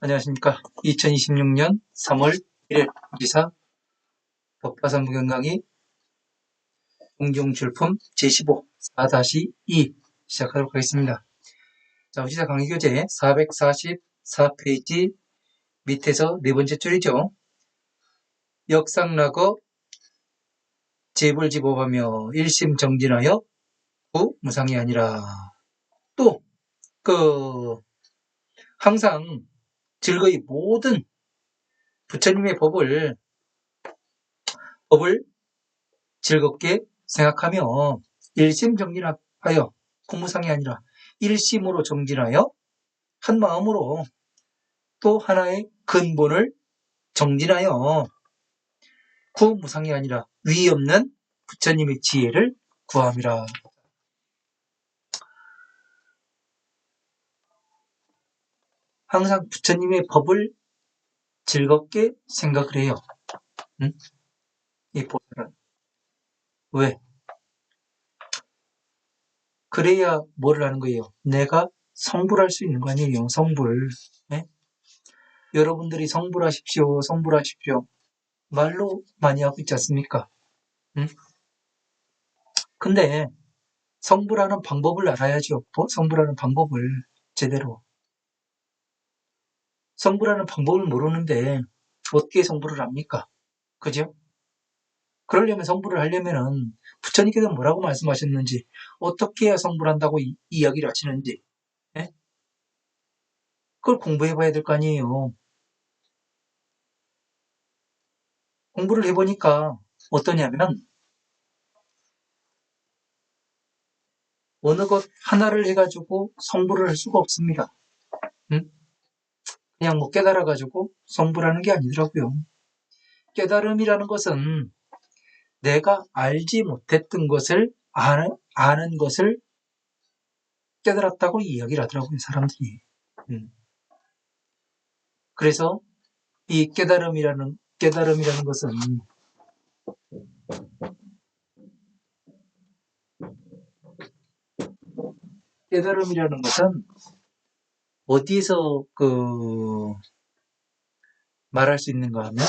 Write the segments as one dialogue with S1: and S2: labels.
S1: 안녕하십니까. 2026년 3월 1일 기사 법화산부경 강의 동경출품 제15 4-2 시작하도록 하겠습니다. 자, 시사 강의 교재 444페이지 밑에서 네 번째 줄이죠. 역상락어 재벌지법하며 1심 정진하여 구 무상이 아니라 또 항상 즐거이 모든 부처님의 법을 즐겁게 생각하며 1심 정진하여 공무상이 아니라 1심으로 정진하여 한 마음으로 또 하나의 근본을 정진하여 구무상이 아니라 위 없는 부처님의 지혜를 구함이라. 항상 부처님의 법을 즐겁게 생각을 해요. 응? 이 보살은. 왜? 그래야 뭐를 하는 거예요? 내가 성불할 수 있는 거 아니에요? 성불. 네? 여러분들이 성불하십시오. 성불하십시오. 말로 많이 하고 있지 않습니까? 응? 근데 성불하는 방법을 알아야죠. 성불하는 방법을 제대로. 성불하는 방법을 모르는데 어떻게 성불을 합니까? 그죠? 그러려면 성불을 하려면은 부처님께서 뭐라고 말씀하셨는지, 어떻게 해야 성불한다고 이야기를 하시는지, 예? 그걸 공부해 봐야 될 거 아니에요. 공부를 해보니까 어떠냐면 어느 것 하나를 해가지고 성불을 할 수가 없습니다. 응? 그냥 뭐 깨달아가지고 성불하는 게 아니더라고요. 깨달음이라는 것은 내가 알지 못했던 것을 아는 것을 깨달았다고 이야기를 하더라고요, 사람들이. 그래서 이 깨달음이라는 것은 어디에서 말할 수 있는가 하면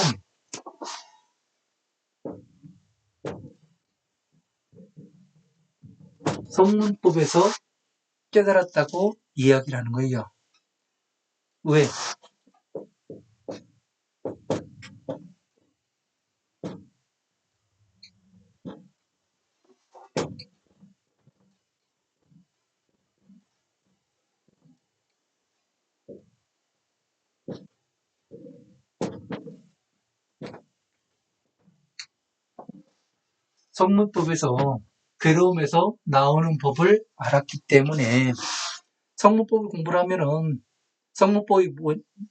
S1: 성문법에서 깨달았다고 이야기를 하는 거예요. 왜? 성문법에서 괴로움에서 나오는 법을 알았기 때문에 성문법을 공부를 하면은 성문법이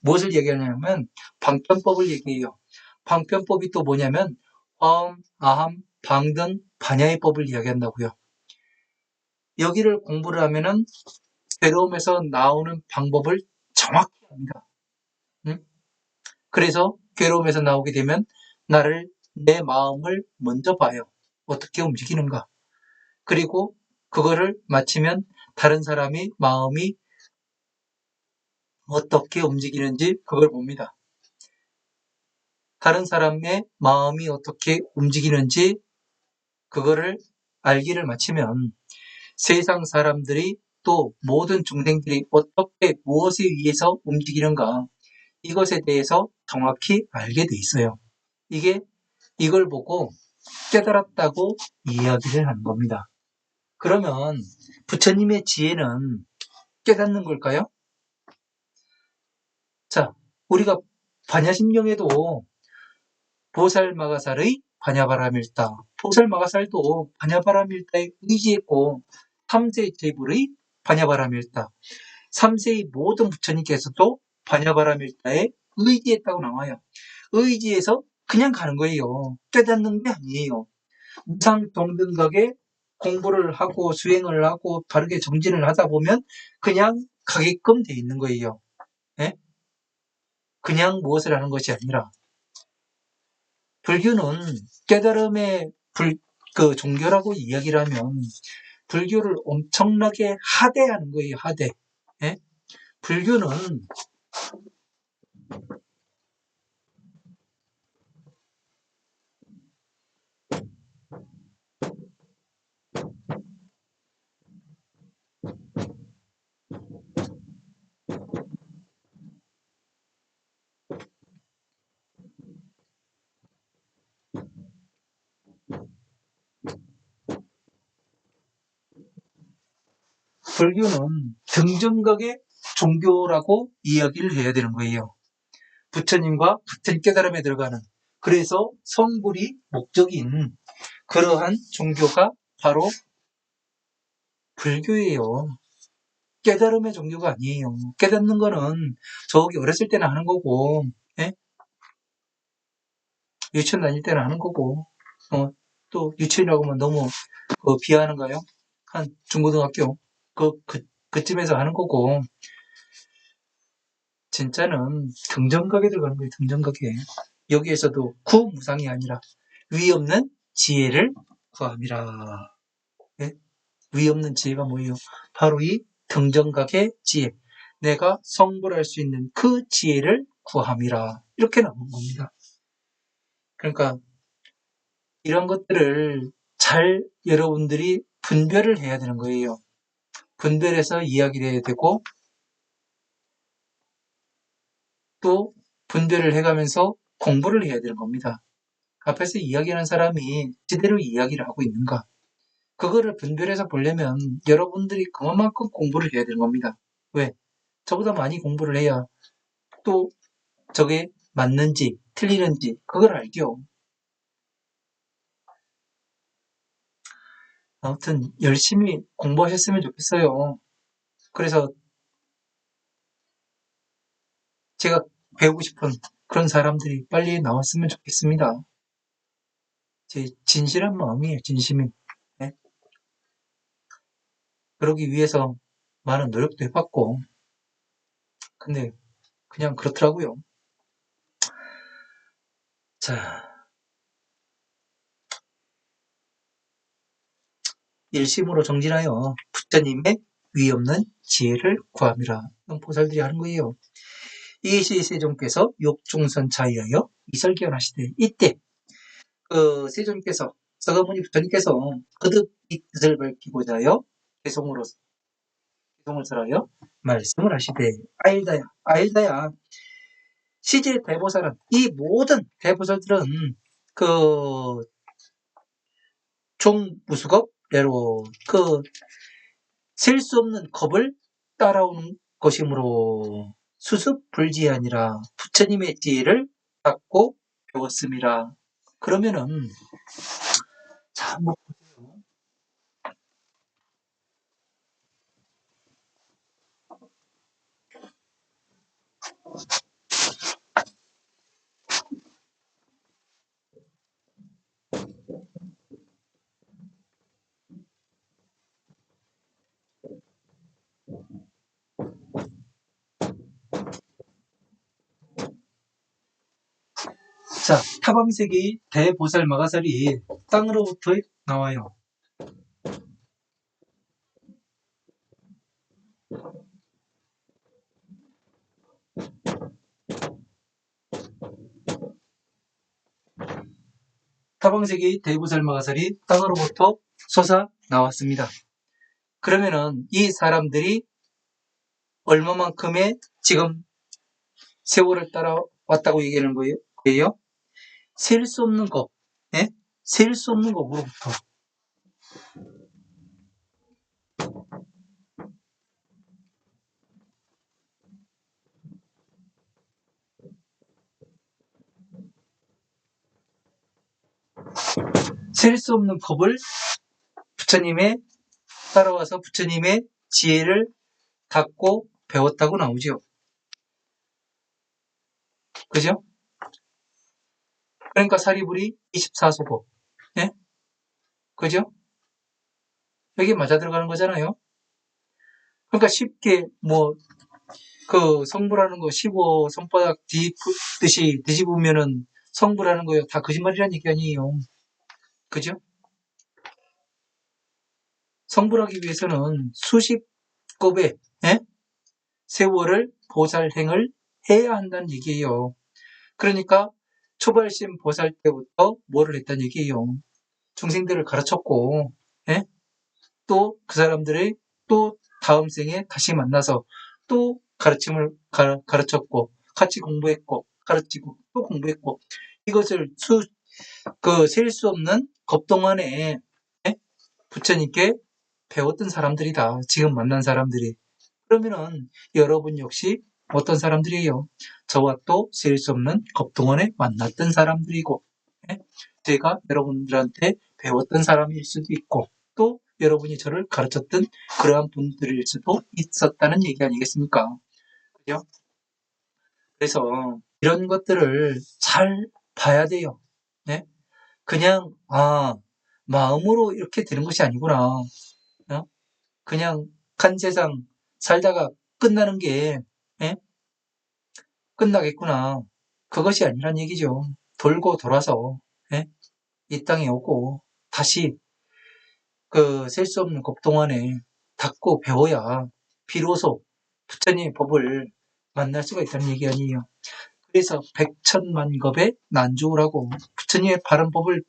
S1: 무엇을 얘기하냐면 방편법을 얘기해요. 방편법이 또 뭐냐면 화엄, 아함, 방등, 반야의 법을 이야기한다고요. 여기를 공부를 하면은 괴로움에서 나오는 방법을 정확히 합니다. 그래서 괴로움에서 나오게 되면 내 마음을 먼저 봐요. 어떻게 움직이는가. 그리고 그거를 마치면 다른 사람이 마음이 어떻게 움직이는지 그걸 봅니다. 다른 사람의 마음이 어떻게 움직이는지 그거를 알기를 마치면 세상 사람들이 또 모든 중생들이 어떻게 무엇에 의해서 움직이는가 이것에 대해서 정확히 알게 돼 있어요. 이걸 보고 깨달았다고 이야기를 하는 겁니다. 그러면 부처님의 지혜는 깨닫는 걸까요? 자, 우리가 반야심경에도 보살마가살의 반야바라밀다. 보살마가살도 반야바라밀다에 의지했고 3세 제불의 반야바라밀다. 3세의 모든 부처님께서도 반야바라밀다에 의지했다고 나와요. 의지해서 그냥 가는 거예요. 깨닫는 게 아니에요. 무상동등각에 공부를 하고 수행을 하고 바르게 정진을 하다 보면 그냥 가게끔 돼 있는 거예요. 네? 그냥 무엇을 하는 것이 아니라 불교는 깨달음의 종교라고 이야기를 하면 불교를 엄청나게 하대하는 거예요. 하대. 네? 불교는 불교는 등정각의 종교라고 이야기를 해야 되는 거예요. 부처님과 같은 깨달음에 들어가는, 그래서 성불이 목적인 그러한 종교가 바로 불교예요. 깨달음의 종교가 아니에요. 깨닫는 거는 저기 어렸을 때는 하는 거고, 예? 유치원 다닐 때는 하는 거고, 또 유치원이라고 하면 너무 비하하는가요? 한 중고등학교 그쯤에서 하는 거고, 진짜는 등정각에 들어가는 거예요. 등정각에. 여기에서도 구무상이 아니라 위 없는 지혜를 구함이라. 예? 위 없는 지혜가 뭐예요? 바로 이 등정각의 지혜. 내가 성불할 수 있는 그 지혜를 구함이라. 이렇게 나오는 겁니다. 그러니까 이런 것들을 잘 여러분들이 분별을 해야 되는 거예요. 분별해서 이야기를 해야 되고, 또 분별을 해가면서 공부를 해야 되는 겁니다. 앞에서 이야기하는 사람이 제대로 이야기를 하고 있는가, 그거를 분별해서 보려면 여러분들이 그만큼 공부를 해야 되는 겁니다. 왜? 저보다 많이 공부를 해야 또 저게 맞는지 틀리는지 그걸 알죠. 아무튼 열심히 공부하셨으면 좋겠어요. 그래서 제가 배우고 싶은 그런 사람들이 빨리 나왔으면 좋겠습니다. 제 진실한 마음이에요. 진심이. 네? 그러기 위해서 많은 노력도 해봤고, 근데 그냥 그렇더라고요. 자, 일심으로 정진하여 부처님의 위 없는 지혜를 구함이라. 보살들이 하는 거예요. 이시 세존께서 욕중선 자의하여 이설기원하시되, 이때 세존께서, 서가모니 부처님께서 거듭 이 뜻을 밝히고자 하여 개송을 설하여 말씀을 하시되, 아일다야 시제 대보살은, 이 모든 대보살들은 그 종무수겁대로 셀 수 없는 겁을 따라오는 것이므로 수습불지아니라 부처님의 지혜를 받고 배웠음이라. 그러면은 자, 한번 보세요. 자, 타방세계의 대보살 마가살이 땅으로부터 나와요. 타방세계의 대보살 마가살이 땅으로부터 솟아 나왔습니다. 그러면은 이 사람들이 얼마만큼의 지금 세월을 따라왔다고 얘기하는 거예요? 셀 수 없는 것, 예? 셀 수 없는 것으로부터. 셀 수 없는 겁을 부처님의 따라와서 부처님의 지혜를 갖고 배웠다고 나오죠. 그죠? 그러니까 사리불이 24소법. 예? 그죠? 여기 맞아 들어가는 거잖아요. 그러니까 쉽게 성불하는 거 15 손바닥 뒤집듯이 뒤집으면은 성불하는 거요. 다 거짓말이라는 얘기 아니에요. 그죠? 성불하기 위해서는 수십 겁의, 예? 세월을 보살행을 해야 한다는 얘기예요. 그러니까 초발심 보살 때부터 뭐를 했다는 얘기예요. 중생들을 가르쳤고, 예? 또 그 사람들이 또 다음 생에 다시 만나서 또 가르침을 가르쳤고, 같이 공부했고, 가르치고, 또 공부했고, 이것을 셀 수 없는 겁동안에, 예? 부처님께 배웠던 사람들이다. 지금 만난 사람들이. 그러면은 여러분 역시 어떤 사람들이에요? 저와 또 셀 수 없는 겁동안에 만났던 사람들이고, 예? 제가 여러분들한테 배웠던 사람일 수도 있고, 또 여러분이 저를 가르쳤던 그러한 분들일 수도 있었다는 얘기 아니겠습니까? 그죠? 그래서 이런 것들을 잘 봐야 돼요. 네? 그냥, 마음으로 이렇게 되는 것이 아니구나. 어? 그냥 간 세상 살다가 끝나는 게, 예? 끝나겠구나. 그것이 아니란 얘기죠. 돌고 돌아서, 예? 이 땅에 오고, 다시 셀 수 없는 겁동안에 닦고 배워야 비로소 부처님의 법을 만날 수가 있다는 얘기 아니에요. 그래서 백천만겁의 난조라고 부처님의 바른 법을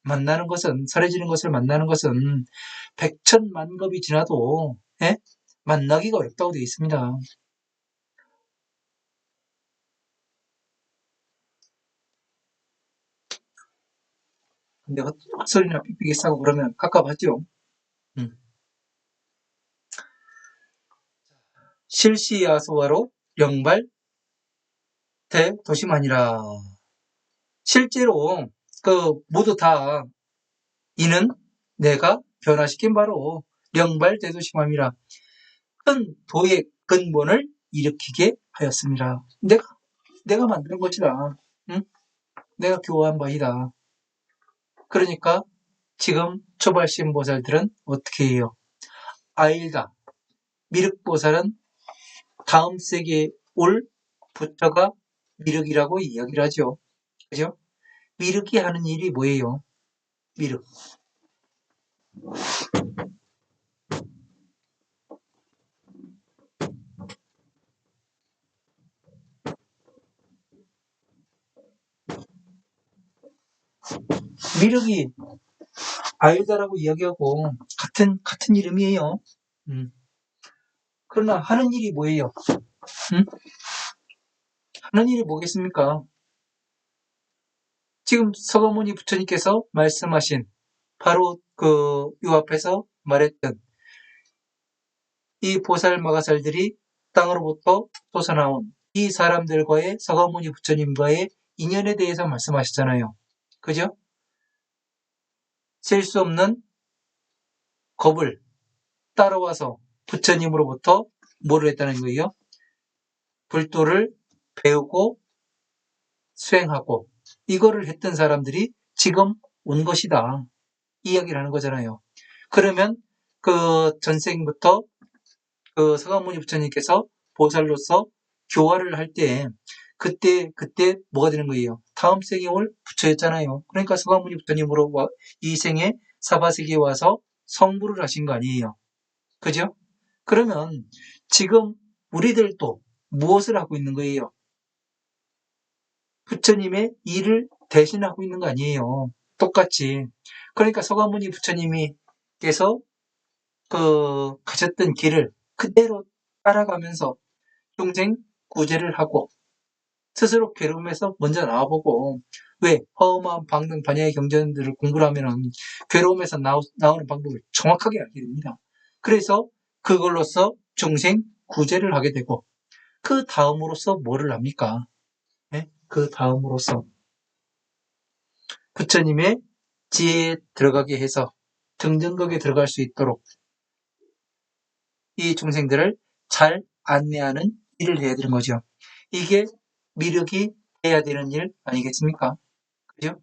S1: 만나는 것은, 설해지는 것을 만나는 것은 백천만겁이 지나도, 예? 만나기가 어렵다고 되어 있습니다. 근데 헛소리나 삑삑이 싸고 그러면 갑갑하죠. 실시야소화로 영발 대도심하니라. 실제로 모두 다 이는 내가 변화시킨 바로 영발 대도심함이라. 큰 도의 근본을 일으키게 하였습니다. 내가 만든 것이다. 응? 내가 교화한 바이다. 그러니까 지금 초발심 보살들은 어떻게 해요? 아일다. 미륵보살은 다음 세계에 올 부처가 미륵이라고 이야기를 하죠. 그죠? 미륵이 하는 일이 뭐예요? 미륵. 미륵이 아일다라고 이야기하고 같은 이름이에요. 그러나 하는 일이 뭐예요? 하는 일이 뭐겠습니까? 지금 서가모니 부처님께서 말씀하신 바로 요 앞에서 말했던 이 보살마가살들이 땅으로부터 솟아나온 이 사람들과의 서가모니 부처님과의 인연에 대해서 말씀하셨잖아요. 그죠? 셀 수 없는 겁을 따라와서 부처님으로부터 뭐를 했다는 거예요? 불도를 배우고 수행하고 이거를 했던 사람들이 지금 온 것이다. 이 이야기를 하는 거잖아요. 그러면 전생부터 서가모니 부처님께서 보살로서 교화를 할 때 그때 뭐가 되는 거예요? 다음 생에 올 부처였잖아요. 그러니까 서가모니 부처님으로 이 생에 사바세계에 와서 성불을 하신 거 아니에요. 그죠? 그러면 지금 우리들도 무엇을 하고 있는 거예요? 부처님의 일을 대신하고 있는 거 아니에요. 똑같이. 그러니까 서가모니 부처님께서 가셨던 길을 그대로 따라가면서 평생 구제를 하고 스스로 괴로움에서 먼저 나와보고 왜 허엄한 방등 반야의 경전들을 공부를 하면은 괴로움에서 나오는 방법을 정확하게 알게 됩니다. 그래서 그걸로써 중생 구제를 하게 되고 그 다음으로서 뭐를 합니까? 네? 그 다음으로서 부처님의 지혜에 들어가게 해서 등정각에 들어갈 수 있도록 이 중생들을 잘 안내하는 일을 해야 되는 거죠. 이게 미륵이 해야 되는 일 아니겠습니까? 그죠?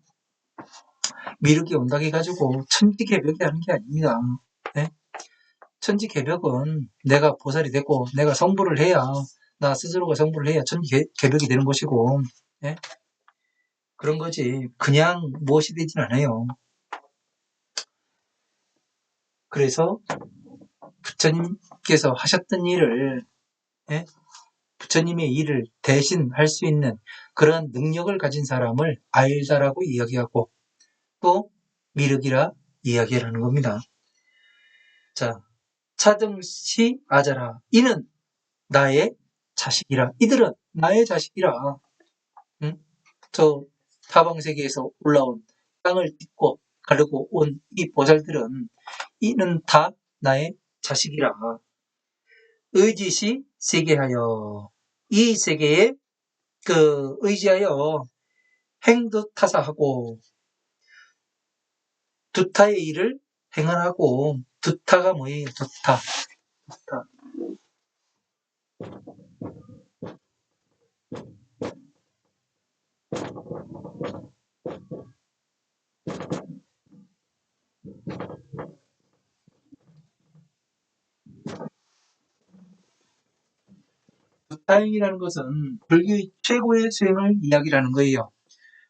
S1: 미륵이 온다고 해가지고 천지개벽이 하는 게 아닙니다. 네? 천지개벽은 내가 보살이 되고 내가 성불을 해야 나 스스로가 성불을 해야 천지개벽이 되는 것이고 네? 그런 거지 그냥 무엇이 되진 않아요. 그래서 부처님께서 하셨던 일을 네? 부처님의 일을 대신 할 수 있는 그러한 능력을 가진 사람을 알다라고 이야기하고 또 미륵이라 이야기를 하는 겁니다. 자, 차등시 아자라. 이는 나의 자식이라. 이들은 나의 자식이라. 응? 저 타방세계에서 올라온 땅을 딛고 가르고 온 이 보살들은 이는 다 나의 자식이라. 의지시 세계하여. 이 세계에 의지하여 행두타사하고 두타의 일을 행하고. 두타가 뭐예요? 두타. 두타행이라는 것은 불교의 최고의 수행을 이야기하는 거예요.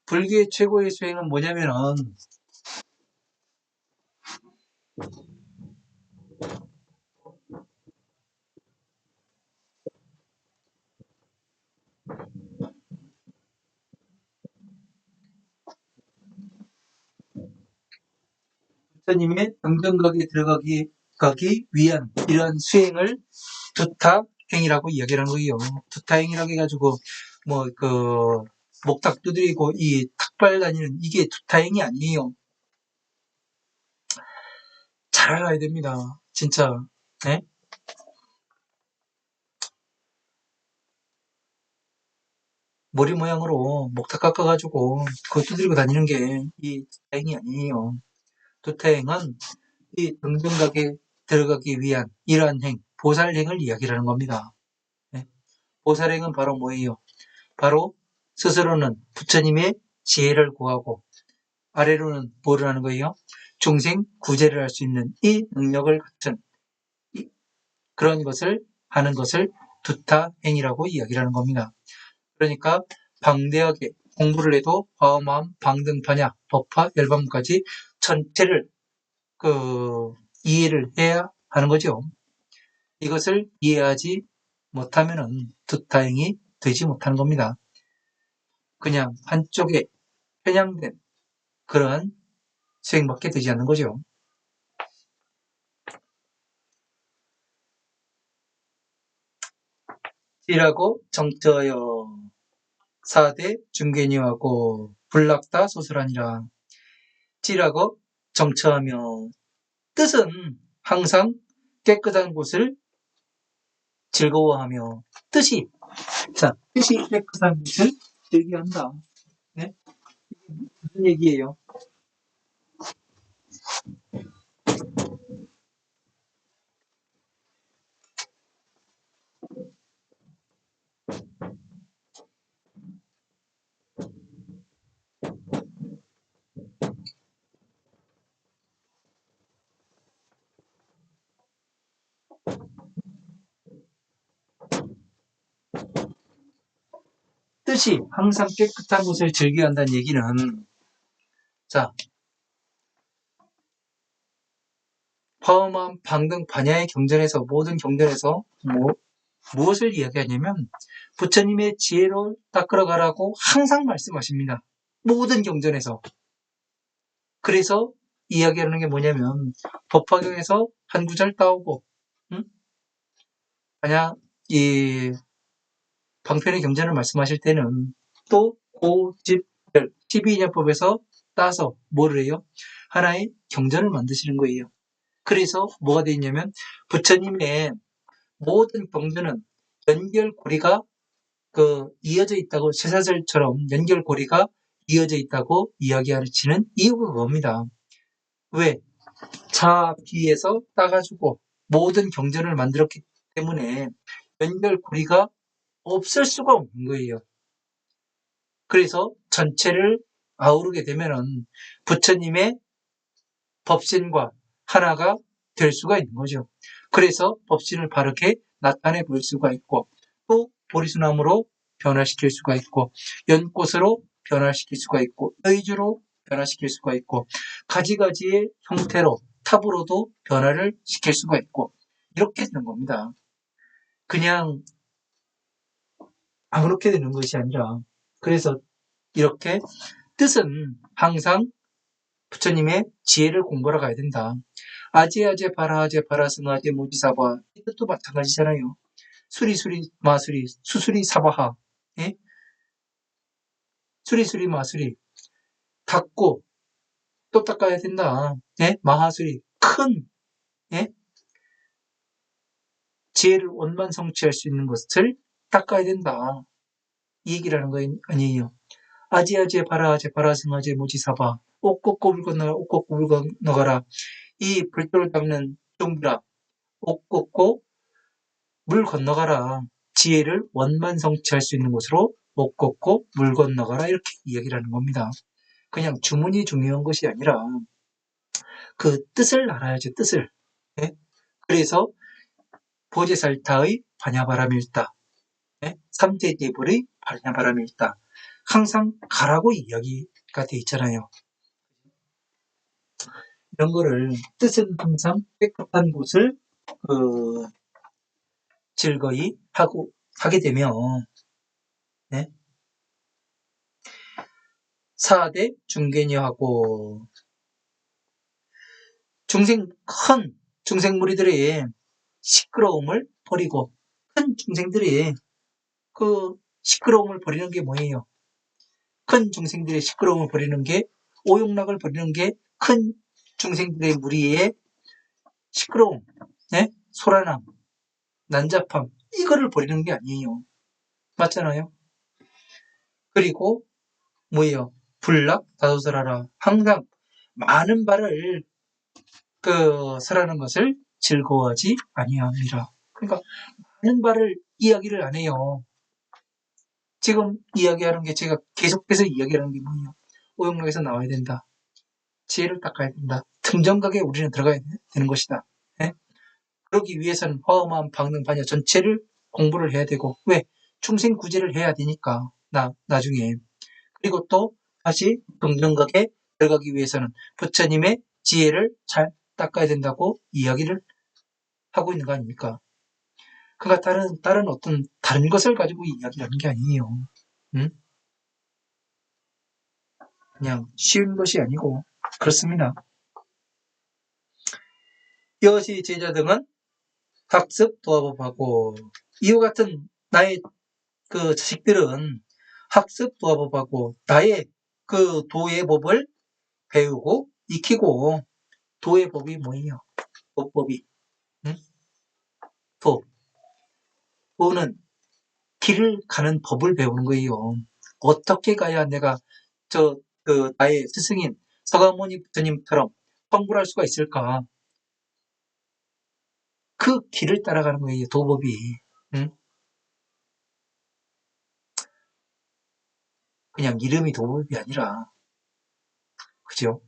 S1: 불교의 최고의 수행은 뭐냐면은 부처님의 정정각에 들어가기 위한 이러한 수행을 두타행이라고 이야기하는 거예요. 두타행이라고 해가지고 목탁 두드리고 이 탁발 다니는 이게 두타행이 아니에요. 잘 알아야 됩니다. 진짜. 네? 머리 모양으로 목탁 깎아가지고 그거 두드리고 다니는 게 이 두타행이 아니에요. 두타행은 이 정정각에 들어가기 위한 이러한 행, 보살행을 이야기하는 겁니다. 네? 보살행은 바로 뭐예요? 바로 스스로는 부처님의 지혜를 구하고 아래로는 뭐를 하는 거예요? 중생 구제를 할 수 있는 이 능력을 갖춘 그런 것을 하는 것을 두타행이라고 이야기를 하는 겁니다. 그러니까 방대하게 공부를 해도 화엄함, 방등파냐, 법화, 열반문까지 전체를 이해를 해야 하는 거죠. 이것을 이해하지 못하면은 두타행이 되지 못하는 겁니다. 그냥 한쪽에 편향된 그러한 수행밖에 되지 않는 거죠. 찌라고 정처여 사대 중견이하고 불락다 소설하니라. 찌라고 정처하며 뜻은 항상 깨끗한 곳을 즐거워하며 뜻이 깨끗한 곳을 즐겨한다. 네? 무슨 얘기예요? 뜻이 항상 깨끗한 곳을 즐겨야 한다는 얘기는 자 화엄함, 방등, 반야의 경전에서 모든 경전에서 무엇을 이야기하냐면 부처님의 지혜로 닦으러가라고 항상 말씀하십니다. 모든 경전에서. 그래서 이야기하는 게 뭐냐면 법화경에서 한 구절 따오고 만약 이 방편의 경전을 말씀하실 때는 또 고집별 12인연법에서 따서 뭐를 해요? 하나의 경전을 만드시는 거예요. 그래서 뭐가 되어 있냐면 부처님의 모든 경전은 연결고리가 이어져 있다고 쇠사슬처럼 연결고리가 이어져 있다고 이야기하시는 이유가 그겁니다. 왜? 자비에서 따가지고 모든 경전을 만들었기 때문에 연결고리가 없을 수가 없는 거예요. 그래서 전체를 아우르게 되면은 부처님의 법신과 하나가 될 수가 있는 거죠. 그래서 법신을 바르게 나타내 볼 수가 있고 또 보리수나무로 변화시킬 수가 있고 연꽃으로 변화시킬 수가 있고 의주로 변화시킬 수가 있고 가지가지의 형태로 탑으로도 변화를 시킬 수가 있고 이렇게 되는 겁니다. 그냥 아무렇게 되는 것이 아니라, 그래서 이렇게 뜻은 항상 부처님의 지혜를 공부하러 가야 된다. 아제아제 바라아제 바라승아제 모지사바, 이 뜻도 마찬가지잖아요. 수리수리 마수리 수수리 사바하, 예? 수리수리 마수리 닦고 또 닦아야 된다. 예? 마하수리 큰, 예? 지혜를 원만 성취할 수 있는 것을 닦아야 된다. 이 얘기라는 거 아니에요. 아지아제 바라아제 바라승아제 모지사바, 옷 걷고 물 건너가라, 옷 걷고 물 건너가라. 이 불도를 닦는 종들아, 옷 걷고 물 건너가라. 지혜를 원만 성취할 수 있는 곳으로 옷 걷고 물 건너가라. 이렇게 이야기를 하는 겁니다. 그냥 주문이 중요한 것이 아니라 그 뜻을 알아야죠. 뜻을. 예? 그래서 보제살타의 반야바라밀다, 예? 삼재대불의 반야바라밀다. 항상 가라고 이야기가 돼 있잖아요. 이런 거를 뜻은 항상 깨끗한 곳을 즐거이 하게 되면, 네? 사대 중견이하고 큰 중생 무리들의 시끄러움을 버리고, 큰 중생들이 그 시끄러움을 버리는 게 뭐예요? 큰 중생들의 시끄러움을 버리는 게, 오욕락을 버리는 게 큰 중생들의 무리의 시끄러움, 네? 소란함, 난잡함, 이거를 버리는 게 아니에요. 맞잖아요? 그리고 뭐예요? 불락 다도설하라. 항상 많은 발을 설하는 것을 즐거워하지 아니함이라. 그러니까 많은 발을 이야기를 안 해요. 지금 이야기하는 게, 제가 계속해서 이야기하는 게 뭐예요? 오용락에서 나와야 된다. 지혜를 닦아야 된다. 등정각에 우리는 들어가야 되는 것이다. 예? 그러기 위해서는 화엄한 방능 반야 전체를 공부를 해야 되고, 왜? 충생 구제를 해야 되니까, 나중에. 그리고 또 다시 등정각에 들어가기 위해서는 부처님의 지혜를 잘 닦아야 된다고 이야기를 하고 있는 거 아닙니까? 그러니까 다른 어떤 다른 것을 가지고 이야기하는 게 아니에요. 응? 그냥 쉬운 것이 아니고 그렇습니다. 여시 제자 등은 학습 도화법하고, 이와 같은 나의 그 자식들은 학습 도화법하고 나의 그 도의 법을 배우고 익히고. 도의 법이 뭐예요? 도법이, 응? 도는 길을 가는 법을 배우는 거예요. 어떻게 가야 내가 나의 스승인 서가모니 부처님처럼 성불할 수가 있을까? 그 길을 따라가는 거예요, 도법이. 응? 그냥 이름이 도법이 아니라, 그죠?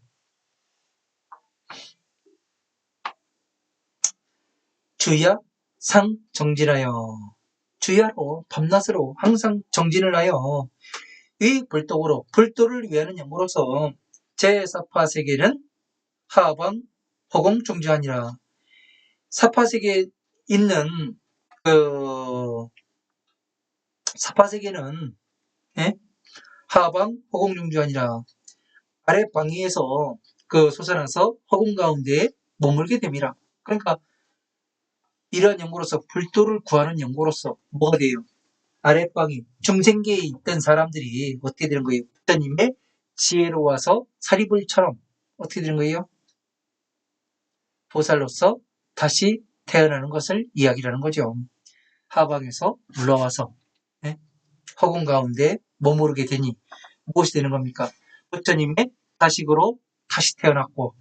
S1: 주야 상 정진하여, 주야로 밤낮으로 항상 정진을 하여 이 불도를 위하는 영으로서 제4파세계는 하방 허공중주하니라. 사파세계에 있는 그 사파세계는, 예? 하방 허공중주하니라. 아랫방위에서 솟아나서 허공 가운데에 머물게 됩니다. 그러니까 이런 연구로서, 불도를 구하는 연구로서 뭐가 돼요? 아랫방위 중생계에 있던 사람들이 어떻게 되는 거예요? 부처님의 지혜로 와서 사리불처럼 어떻게 되는 거예요? 보살로서 다시 태어나는 것을 이야기하는 거죠. 하방에서 물러와서, 예? 허공 가운데 머무르게 되니 무엇이 되는 겁니까? 부처님의 자식으로 다시 태어났고,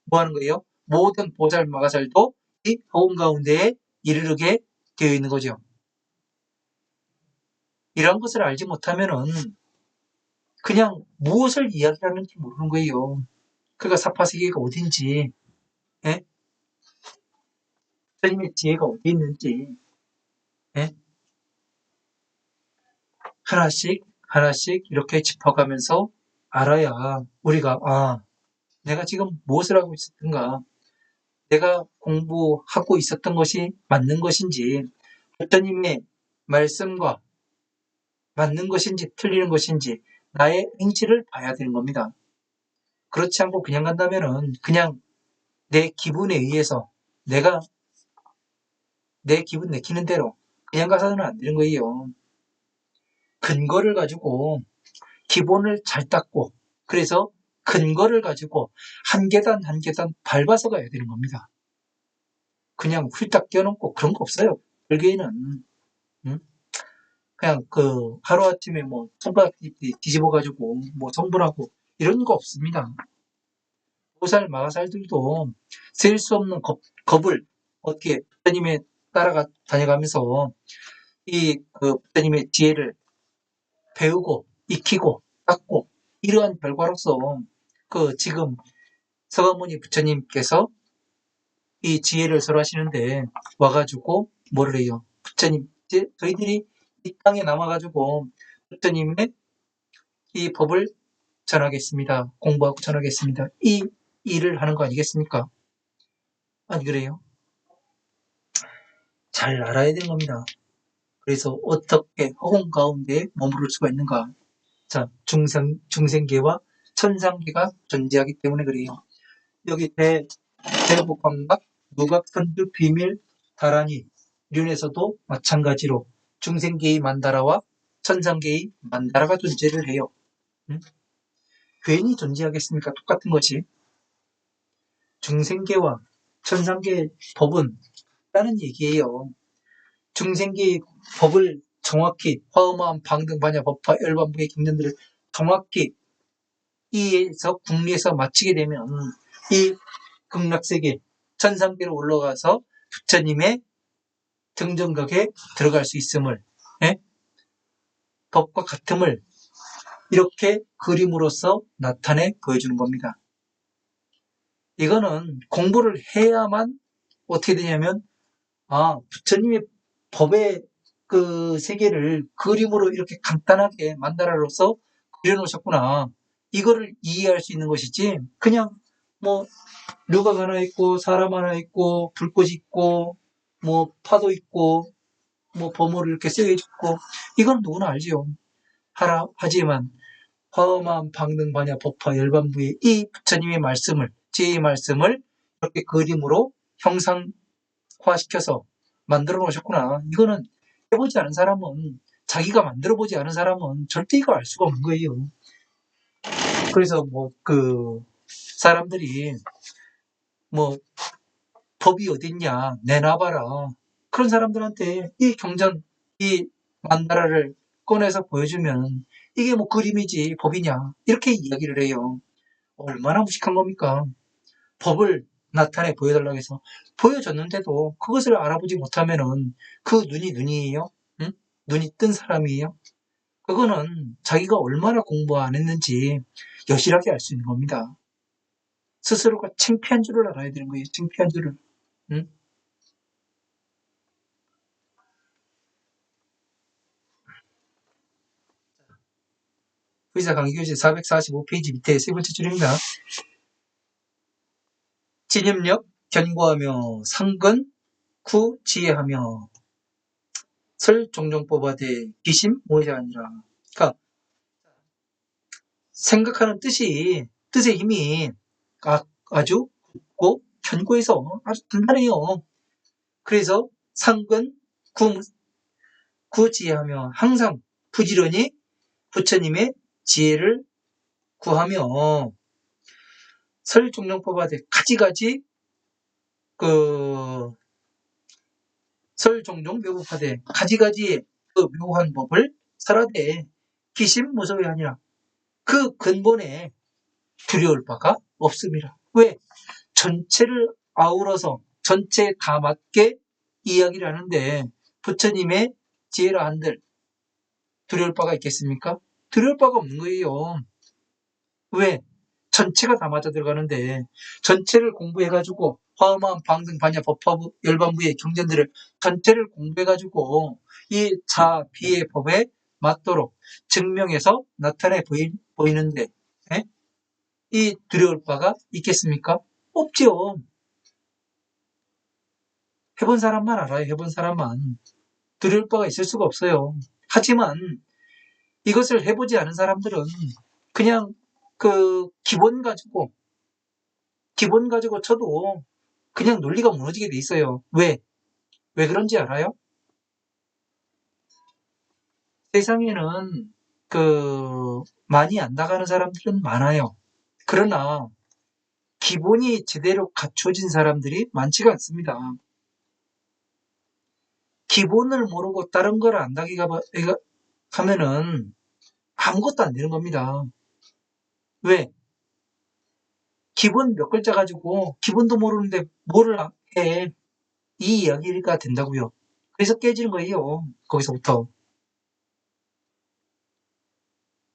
S1: 뭐 하는 거예요? 모든 보살 마가살도 이 허공 가운데에 이르르게 되어 있는 거죠. 이런 것을 알지 못하면은 그냥 무엇을 이야기하는지 모르는 거예요. 그가 사파세계가 어딘지, 예? 부처님의 지혜가 어디 있는지, 예? 하나씩 하나씩 이렇게 짚어가면서 알아야 우리가, 내가 지금 무엇을 하고 있었던가, 내가 공부하고 있었던 것이 맞는 것인지, 부처님의 말씀과 맞는 것인지 틀리는 것인지 나의 행실을 봐야 되는 겁니다. 그렇지 않고 그냥 간다면은 그냥 내 기분에 의해서 내가 내 기분 내키는 대로 그냥 가서는 안 되는 거예요. 근거를 가지고 기본을 잘 닦고 그래서 근거를 가지고 한 계단 한 계단 밟아서 가야 되는 겁니다. 그냥 훌딱 뛰어넘고 그런 거 없어요. 별개에는. 응? 그냥 그 하루아침에 뭐 손가락 뒤집어가지고 뭐 성불하고 이런 거 없습니다. 보살 마가살들도 셀 수 없는 겁을 어떻게 부처님의 따라가 다녀가면서 이 그 부처님의 지혜를 배우고 익히고 닦고 이러한 결과로서 그 지금 서가모니 부처님께서 이 지혜를 설하시는데 와가지고 뭐를 해요? 부처님 이제 저희들이 이 땅에 남아가지고 부처님의 이 법을 전하겠습니다. 공부하고 전하겠습니다. 이 일을 하는 거 아니겠습니까? 아니 그래요? 잘 알아야 되는 겁니다. 그래서 어떻게 허공 가운데 머무를 수가 있는가? 자, 중생계와 천상계가 존재하기 때문에 그래요. 여기 대북광각, 무각선주, 비밀, 다란이, 륜에서도 마찬가지로 중생계의 만다라와 천상계의 만다라가 존재를 해요. 응? 괜히 존재하겠습니까? 똑같은 것이. 중생계와 천상계의 법은 다른 얘기예요. 중생계의 법을 정확히 화엄한 방등반야 법화 열반부의 경전들을 정확히 이에서 국리에서 마치게 되면 이 극락세계 천상계로 올라가서 부처님의 등정각에 들어갈 수 있음을 예? 법과 같음을 이렇게 그림으로써 나타내 보여주는 겁니다. 이거는 공부를 해야만 어떻게 되냐면 부처님의 법의 그 세계를 그림으로 이렇게 간단하게 만다라로서 그려놓으셨구나. 이거를 이해할 수 있는 것이지 그냥 뭐 묘각 하나 있고 사람 하나 있고 불꽃 있고 뭐 파도 있고 뭐 범어를 이렇게 쓰여 있고 이건 누구나 알지요. 하지만 화엄한 방등반야 법화 열반부의 이 부처님의 말씀을 지혜의 말씀을 이렇게 그림으로 형상화시켜서 만들어 놓으셨구나. 이거는 해보지 않은 사람은 자기가 만들어 보지 않은 사람은 절대 이거 알 수가 없는 거예요. 그래서 뭐 그 사람들이 뭐 법이 어딨냐 내놔봐라 그런 사람들한테 이 경전 이 만다라를 꺼내서 보여주면 이게 뭐 그림이지 법이냐 이렇게 이야기를 해요. 얼마나 무식한 겁니까? 법을 나타내 보여달라고 해서 보여줬는데도 그것을 알아보지 못하면은 그 눈이 눈이에요? 응? 눈이 뜬 사람이에요? 그거는 자기가 얼마나 공부 안 했는지 여실하게 알 수 있는 겁니다. 스스로가 창피한 줄을 알아야 되는 거예요. 창피한 줄을. 응? 의사 강의교재 445페이지 밑에 세 번째 줄입니다. 진입력 견고하며 상근 구 지혜하며 설 종종법하되 기심 무엇이 아니라. 그러니까 생각하는 뜻의 힘이 아주 굳고 견고해서 아주 단단해요. 그래서 상근 구지혜하며 항상 부지런히 부처님의 지혜를 구하며 설종종법하되 가지가지 그 설종종 묘법하되 가지가지의 그 묘한 법을 설하되 기심 무서워야 하니라. 그 근본에 두려울 바가 없습니다. 왜? 전체를 아우러서 전체에 다 맞게 이야기를 하는데 부처님의 지혜라 한들 두려울 바가 있겠습니까? 두려울 바가 없는 거예요. 왜? 전체가 다 맞아 들어가는데 전체를 공부해가지고 화엄한 방등 반야 법화부 열반부의 경전들을 전체를 공부해가지고 이 자 비의 법에 맞도록 증명해서 나타내 보이는데 에? 이 두려울 바가 있겠습니까? 없죠. 해본 사람만 알아요. 해본 사람만. 두려울 바가 있을 수가 없어요. 하지만 이것을 해보지 않은 사람들은 그냥 그 기본 가지고 쳐도 그냥 논리가 무너지게 돼 있어요. 왜 그런지 알아요? 세상에는 많이 안 나가는 사람들은 많아요. 그러나 기본이 제대로 갖춰진 사람들이 많지가 않습니다. 기본을 모르고 다른 걸 안다기 하면은 아무것도 안 되는 겁니다. 왜? 기본 몇 글자 가지고 기본도 모르는데 뭐를 해? 이 이야기가 된다고요. 그래서 깨지는 거예요. 거기서부터.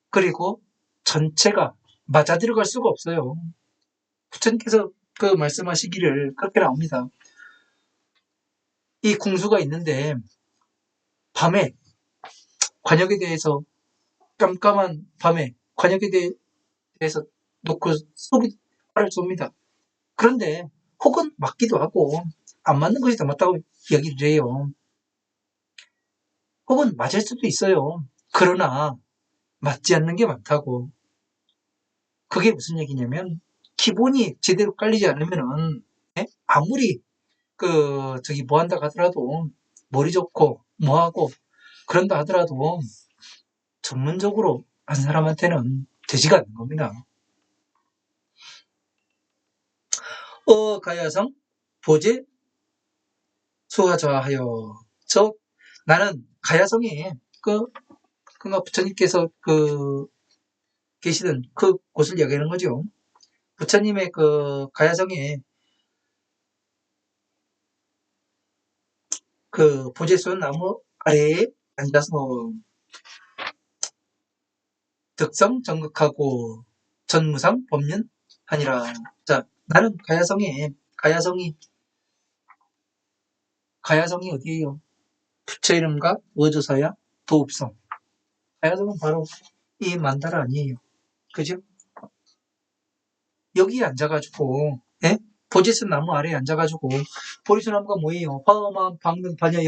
S1: 그리고 전체가 맞아 들어갈 수가 없어요. 부처님께서 그 말씀하시기를 그렇게 나옵니다. 이 궁수가 있는데 밤에 관역에 대해서 깜깜한 밤에 관역에 대해서 놓고 속이 말을 쏩니다. 그런데 혹은 맞기도 하고 안 맞는 것이 더 맞다고 이야기를 해요. 혹은 맞을 수도 있어요. 그러나 맞지 않는 게 많다고. 그게 무슨 얘기냐면 기본이 제대로 깔리지 않으면은 아무리 뭐 한다 하더라도 머리 좋고 뭐하고 그런다 하더라도 전문적으로 한 사람한테는 되지가 않는 겁니다. 가야성 보제 수화좌하여 나는 가야성에 그가 부처님께서 계시던 그 곳을 이야기하는 거죠. 부처님의 가야성에 보제수 나무 아래에 앉아서 득성 정극하고 전무상 법륜 하니라. 자, 나는 가야성이 어디예요? 부처 이름과 어조사야 도읍성. 가야성은 바로 이 만다라 아니에요. 그죠? 여기에 앉아가지고, 예? 보제스 나무 아래에 앉아가지고, 보리수 나무가 뭐예요? 화엄함, 방등, 반야,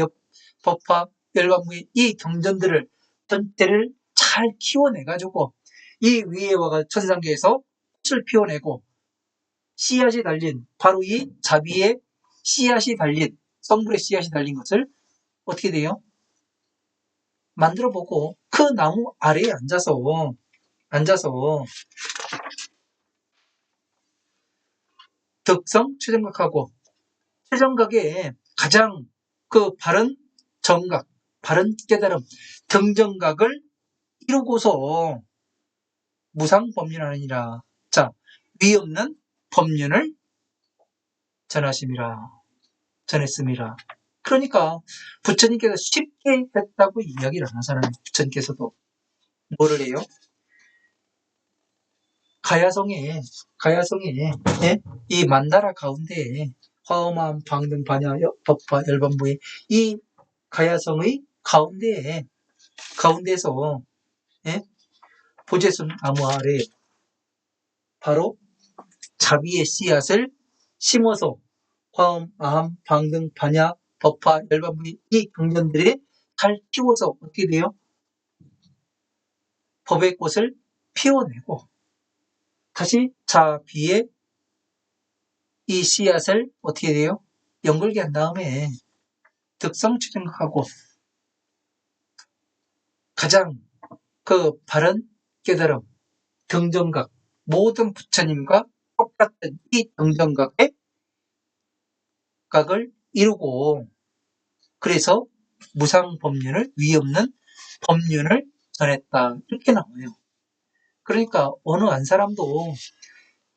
S1: 법화, 열반무의 이 경전들을, 전체를 잘 키워내가지고, 이 위에 와가 천상계에서 꽃을 피워내고, 씨앗이 달린, 바로 이 자비의 씨앗이 달린, 성불의 씨앗이 달린 것을 어떻게 돼요? 만들어 보고, 그 나무 아래에 앉아서, 덕성 최정각하고, 최정각의 가장 바른 정각, 바른 깨달음, 등정각을 이루고서 무상법륜하느니라. 자, 위 없는 법륜을 전했음이라. 그러니까 부처님께서 쉽게 했다고 이야기를 안 하잖아요. 부처님께서도 뭐를 해요? 가야성에 예? 이 만다라 가운데에 화엄함, 방등, 반야, 법화, 열반부의 이 가야성의 가운데에서 예? 보제순 나무 아래 바로 자비의 씨앗을 심어서 화엄, 아함, 방등, 반야, 법화, 열반부의 이 경전들이 잘 키워서 어떻게 돼요? 법의 꽃을 피워내고 다시 자비의 이 씨앗을 어떻게 돼요? 연골게 한 다음에 득성추증하고 가장 바른 깨달음, 등정각, 모든 부처님과 똑같은 이 등정각의 각을 이루고 그래서 무상법륜을 위 없는 법륜을 전했다. 이렇게 나와요. 그러니까 어느 한 사람도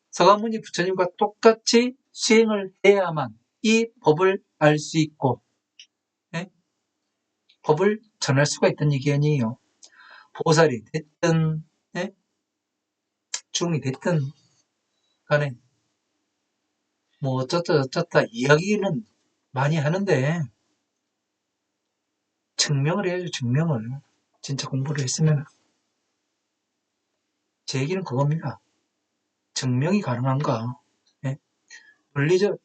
S1: 서가모니 부처님과 똑같이 수행을 해야만 이 법을 알 수 있고 예? 법을 전할 수가 있다는 얘기 아니에요. 보살이 됐든 예? 중이 됐든 간에 뭐 어쩌다 이야기는 많이 하는데 증명을 해야죠. 증명을. 진짜 공부를 했으면. 제 얘기는 그겁니다. 증명이 가능한가? 예? 물리적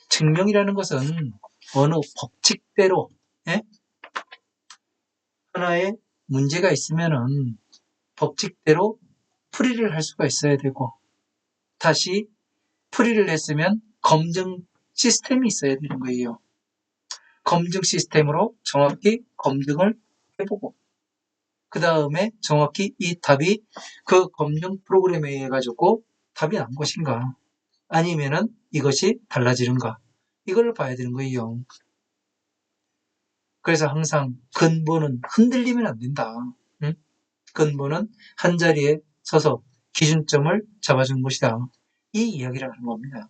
S1: 증명이라는 것은 어느 법칙대로 예? 하나의 문제가 있으면은 법칙대로 풀이를 할 수가 있어야 되고, 다시 풀이를 했으면 검증 시스템이 있어야 되는 거예요. 검증 시스템으로 정확히 검증을 해보고, 그 다음에 정확히 이 답이 그 검증 프로그램에 의해 가지고 답이 난 것인가, 아니면은 이것이 달라지는가, 이걸 봐야 되는 거예요. 그래서 항상 근본은 흔들리면 안 된다. 응? 근본은 한 자리에 서서 기준점을 잡아준 것이다. 이 이야기를 하는 겁니다.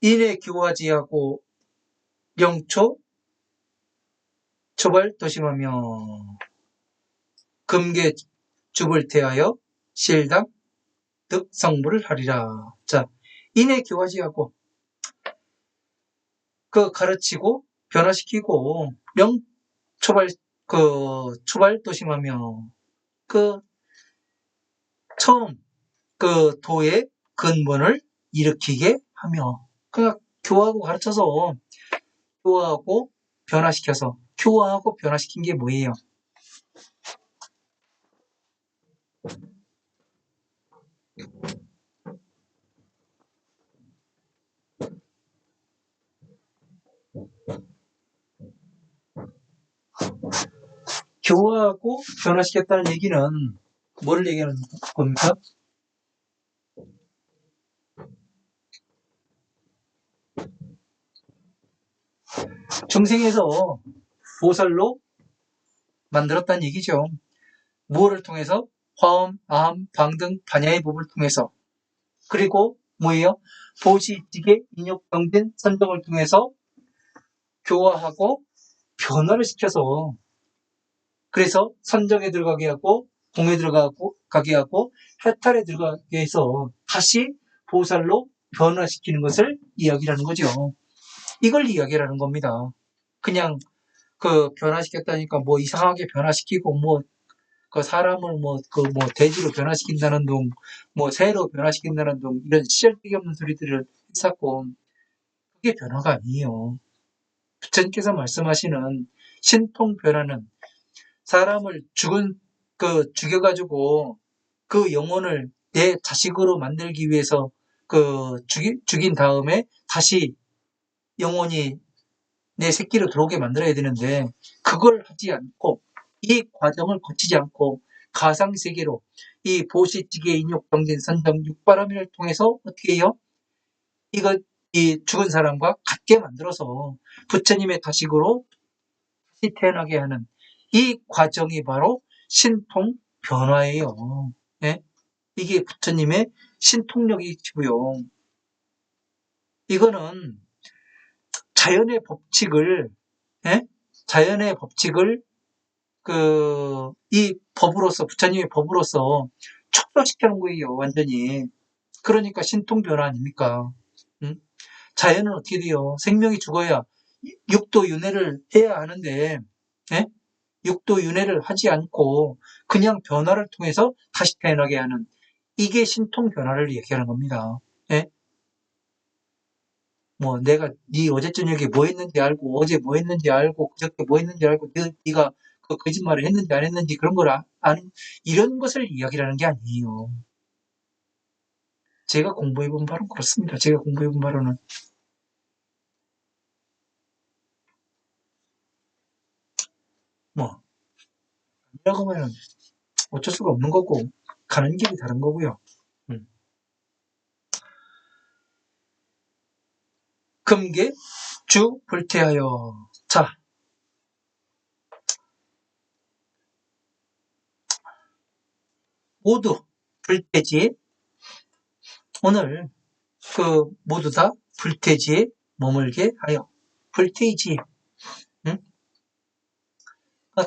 S1: 인해 교화지하고 영초 초발 도심하며 금계 줍을 대하여 실당 득성부를 하리라. 자, 인해 교화지하고 그 가르치고 변화시키고 초발 초발 도심하며 그 처음 그 도의 근본을 일으키게 하며, 그냥 교화하고 가르쳐서 교화하고 변화시켜서, 교화하고 변화시킨 게 뭐예요? 교화하고 변화시켰다는 얘기는 뭐를 얘기하는 겁니까? 중생에서 보살로 만들었다는 얘기죠. 무엇을 통해서? 화엄, 아함, 방 등 반야의 법을 통해서, 그리고 뭐예요? 보시, 지계, 인욕, 병진, 선정을 통해서 교화하고 변화를 시켜서, 그래서 선정에 들어가게 하고 공에 들어가게 하고 해탈에 들어가게 해서 다시 보살로 변화시키는 것을 이야기하는 거죠. 이걸 이야기하는 겁니다. 그냥 그 변화시켰다니까 뭐 이상하게 변화시키고 뭐 그 사람을 뭐 돼지로 변화시킨다는 둥, 뭐 새로 변화시킨다는 둥, 이런 시절되기 없는 소리들을 했었고, 그게 변화가 아니에요. 부처님께서 말씀하시는 신통 변화는 사람을 죽여가지고 그 영혼을 내 자식으로 만들기 위해서 죽인 다음에 다시 영혼이 내 새끼로 들어오게 만들어야 되는데, 그걸 하지 않고, 이 과정을 거치지 않고 가상세계로 이 보시지계 인욕 병진 선정 육바라밀을 통해서 어떻게 해요? 이 죽은 사람과 같게 만들어서 부처님의 자식으로 다시 태어나게 하는 이 과정이 바로 신통 변화예요. 네? 이게 부처님의 신통력이고요. 이거는 자연의 법칙을, 예? 자연의 법칙을 이 법으로서, 부처님의 법으로서 촉발시켜 놓은 거예요, 완전히. 그러니까 신통 변화 아닙니까? 응? 자연은 어떻게 돼요? 생명이 죽어야 육도 윤회를 해야 하는데, 예? 육도 윤회를 하지 않고 그냥 변화를 통해서 다시 태어나게 하는, 이게 신통 변화를 얘기하는 겁니다. 예? 뭐 내가 네 어제 저녁에 뭐 했는지 알고, 어제 뭐 했는지 알고, 그저께 뭐 했는지 알고, 네가 그 거짓말을 했는지 안 했는지 그런 걸 아는, 이런 것을 이야기하는 게 아니에요. 제가 공부해본 바로는 그렇습니다. 제가 공부해본 바로는 뭐 아니라고 하면 어쩔 수가 없는 거고, 가는 길이 다른 거고요. 금계 주 불태하여. 자, 모두 불태지에, 오늘 모두 다 불태지에 머물게 하여. 불태지, 응?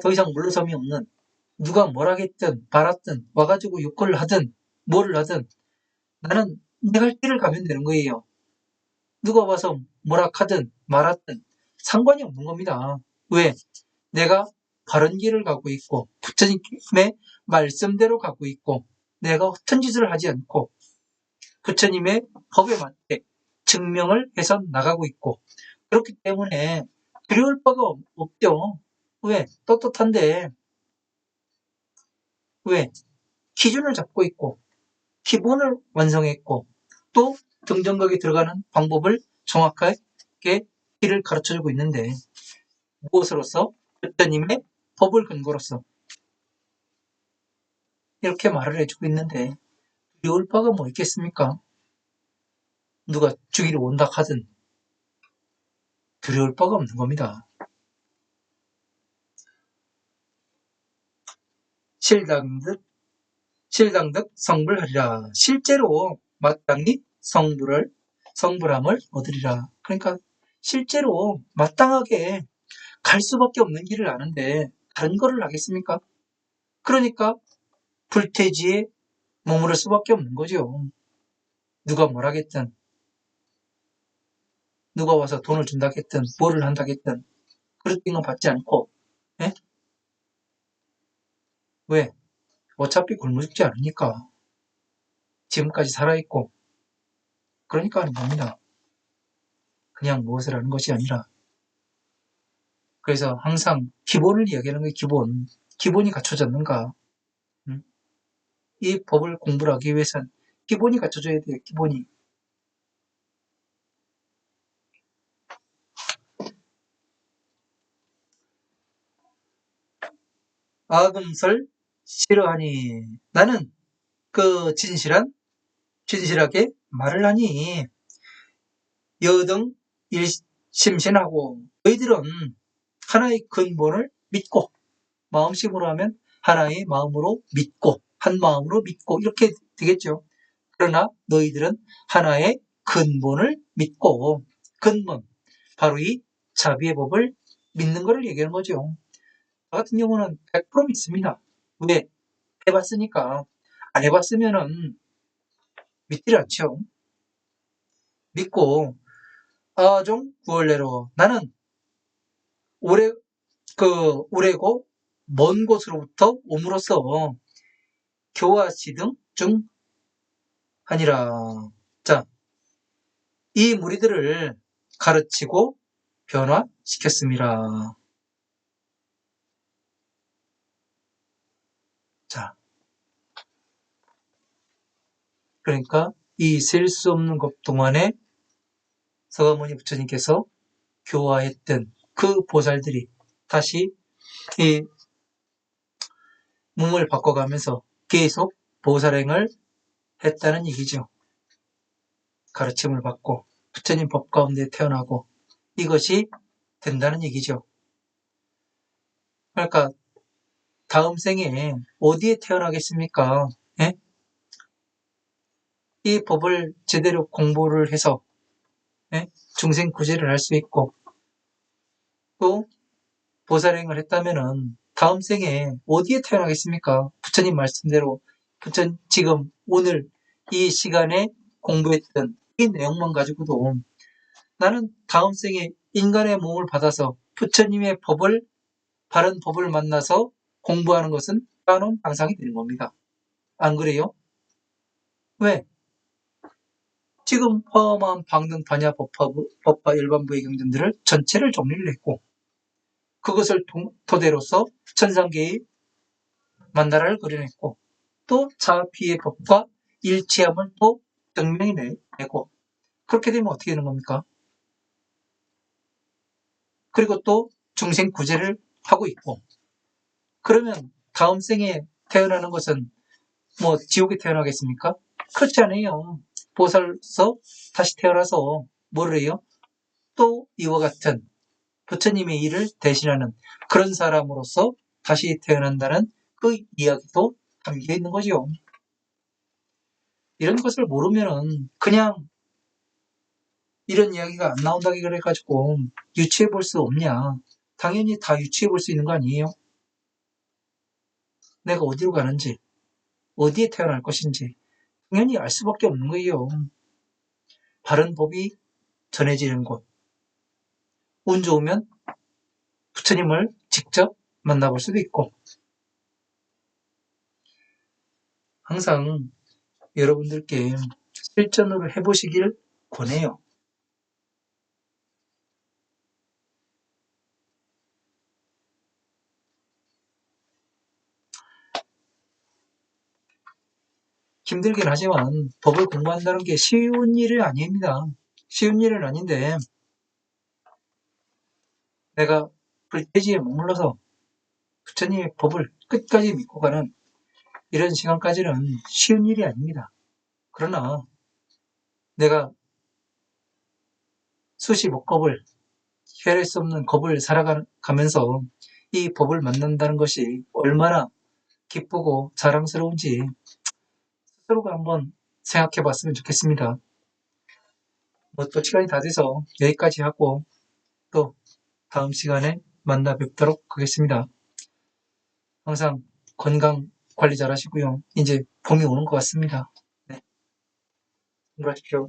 S1: 더 이상 물러섬이 없는, 누가 뭐라 했든 말았든 와가지고 욕을 하든 뭐를 하든 나는 내 갈 길을 가면 되는 거예요. 누가 와서 뭐라 하든 말았든 상관이 없는 겁니다. 왜? 내가 바른 길을 가고 있고 부처님의 말씀대로 가고 있고, 내가 허튼 짓을 하지 않고 부처님의 법에 맞게 증명을 해서 나가고 있고, 그렇기 때문에 두려울 바가 없죠. 왜? 떳떳한데, 왜? 기준을 잡고 있고, 기본을 완성했고, 또 등정각에 들어가는 방법을 정확하게 길을 가르쳐주고 있는데, 무엇으로서? 부처님의 법을 근거로서 이렇게 말을 해주고 있는데, 두려울 바가 뭐 있겠습니까? 누가 죽이러 온다 하든 두려울 바가 없는 겁니다. 실당득 성불하리라. 실제로 마땅히 성불함을 얻으리라. 그러니까 실제로 마땅하게 갈 수밖에 없는 길을 아는데 다른 거를 하겠습니까? 그러니까 불태지에 머무를 수밖에 없는 거죠. 누가 뭘 하겠든, 누가 와서 돈을 준다겠든, 뭐를 한다겠든 그런 건 받지 않고, 예? 왜? 어차피 굶어 죽지 않으니까. 지금까지 살아있고, 그러니까 하는 겁니다. 그냥 무엇을 하는 것이 아니라. 그래서 항상 기본을 이야기하는 게 기본이 갖춰졌는가? 이 법을 공부를 하기 위해선 기본이 갖춰져야 돼요, 기본이. 아금설 싫어하니. 나는 그 진실하게 말을 하니 여등 일심신하고 너희들은 하나의 근본을 믿고 마음식으로 하면 하나의 마음으로 믿고 한 마음으로 믿고 이렇게 되겠죠. 그러나 너희들은 하나의 근본을 믿고 근본 바로 이 자비의 법을 믿는 것을 얘기하는 거죠. 저 같은 경우는 100% 믿습니다. 왜? 해봤으니까. 안 해봤으면은 믿질 않죠. 믿고 아종 구월래로 나는 오래고 먼 곳으로부터 옴으로써 교화시 중 하니라. 자, 이 무리들을 가르치고 변화시켰습니다. 자, 그러니까 이 셀 수 없는 것 동안에 서가모니 부처님께서 교화했던 그 보살들이 다시 이 몸을 바꿔가면서 계속 보살행을 했다는 얘기죠. 가르침을 받고 부처님 법 가운데 태어나고 이것이 된다는 얘기죠. 그러니까 다음 생에 어디에 태어나겠습니까? 예? 이 법을 제대로 공부를 해서 예? 중생 구제를 할 수 있고 또 보살행을 했다면은 다음 생에 어디에 태어나겠습니까? 부처님 말씀대로 지금 오늘 이 시간에 공부했던 이 내용만 가지고도 나는 다음 생에 인간의 몸을 받아서 부처님의 바른 법을 만나서 공부하는 것은 까놓은 당상이 되는 겁니다. 안 그래요? 왜? 지금 포함한 방등 반야 법화 일반부의 경전들을 전체를 정리를 했고 그것을 토대로서 천상계의 만다라를 그려냈고 또 자비의 법과 일치함을 또 증명해내고 그렇게 되면 어떻게 되는 겁니까? 그리고 또 중생 구제를 하고 있고 그러면 다음 생에 태어나는 것은 뭐 지옥에 태어나겠습니까? 그렇지 않아요. 보살서 다시 태어나서 뭐를 해요? 또 이와 같은 부처님의 일을 대신하는 그런 사람으로서 다시 태어난다는 그 이야기도 담겨 있는 거죠. 이런 것을 모르면은 그냥 이런 이야기가 안 나온다고 그래가지고 유추해 볼 수 없냐. 당연히 다 유추해 볼 수 있는 거 아니에요? 내가 어디로 가는지, 어디에 태어날 것인지 당연히 알 수밖에 없는 거예요. 바른 법이 전해지는 곳. 운 좋으면 부처님을 직접 만나볼 수도 있고 항상 여러분들께 실전으로 해보시길 권해요. 힘들긴 하지만 법을 공부한다는 게 쉬운 일이 아닙니다. 쉬운 일은 아닌데 내가 불돼지에 머물러서 부처님의 법을 끝까지 믿고 가는 이런 시간까지는 쉬운 일이 아닙니다. 그러나 내가 수시목겁을 헤아릴 수 없는 겁을 살아가면서 이 법을 만난다는 것이 얼마나 기쁘고 자랑스러운지 스스로가 한번 생각해 봤으면 좋겠습니다. 또 시간이 다 돼서 여기까지 하고 또 다음 시간에 만나 뵙도록 하겠습니다. 항상 건강 관리 잘 하시고요. 이제 봄이 오는 것 같습니다. 네, 공부하십시오.